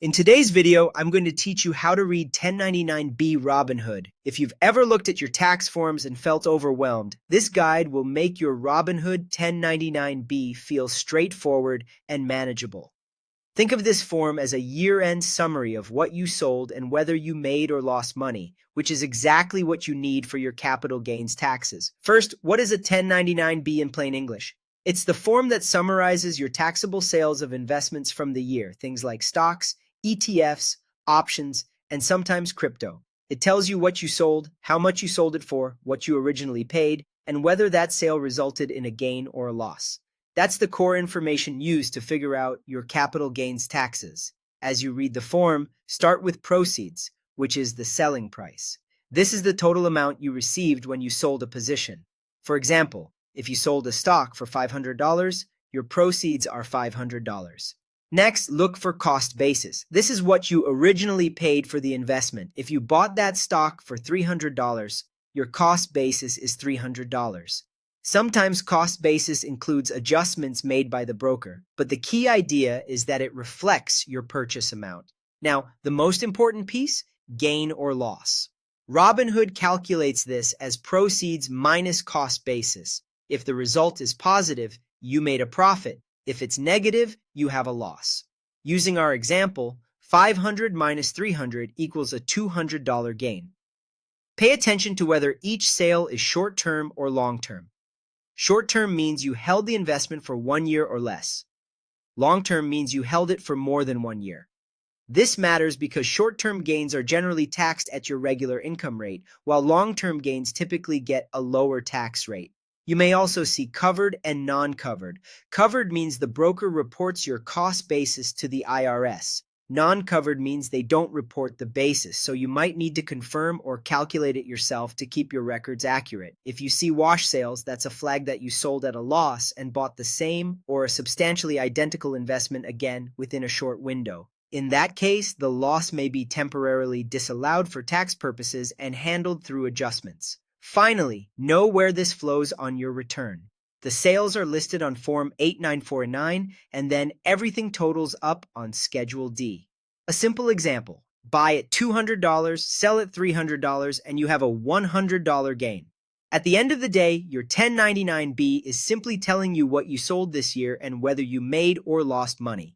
In today's video, I'm going to teach you how to read 1099-B Robinhood. If you've ever looked at your tax forms and felt overwhelmed, this guide will make your Robinhood 1099-B feel straightforward and manageable. Think of this form as a year-end summary of what you sold and whether you made or lost money, which is exactly what you need for your capital gains taxes. First, what is a 1099-B in plain English? It's the form that summarizes your taxable sales of investments from the year, things like stocks, ETFs, options, and sometimes crypto. It tells you what you sold, how much you sold it for, what you originally paid, and whether that sale resulted in a gain or a loss. That's the core information used to figure out your capital gains taxes. As you read the form, start with proceeds, which is the selling price. This is the total amount you received when you sold a position. For example, if you sold a stock for $500, your proceeds are $500. Next, look for cost basis. This is what you originally paid for the investment. If you bought that stock for $300, your cost basis is $300. Sometimes cost basis includes adjustments made by the broker, but the key idea is that it reflects your purchase amount. Now, the most important piece, gain or loss. Robinhood calculates this as proceeds minus cost basis. If the result is positive, you made a profit. If it's negative, you have a loss. Using our example, 500 minus 300 equals a $200 gain. Pay attention to whether each sale is short-term or long-term. Short-term means you held the investment for 1 year or less. Long-term means you held it for more than 1 year. This matters because short-term gains are generally taxed at your regular income rate, while long-term gains typically get a lower tax rate. You may also see covered and non-covered. Covered means the broker reports your cost basis to the IRS. Non-covered means they don't report the basis, so you might need to confirm or calculate it yourself to keep your records accurate. If you see wash sales, that's a flag that you sold at a loss and bought the same or a substantially identical investment again within a short window. In that case, the loss may be temporarily disallowed for tax purposes and handled through adjustments. Finally, know where this flows on your return. The sales are listed on Form 8949, and then everything totals up on Schedule D. A simple example, buy at $200, sell at $300, and you have a $100 gain. At the end of the day, your 1099-B is simply telling you what you sold this year and whether you made or lost money.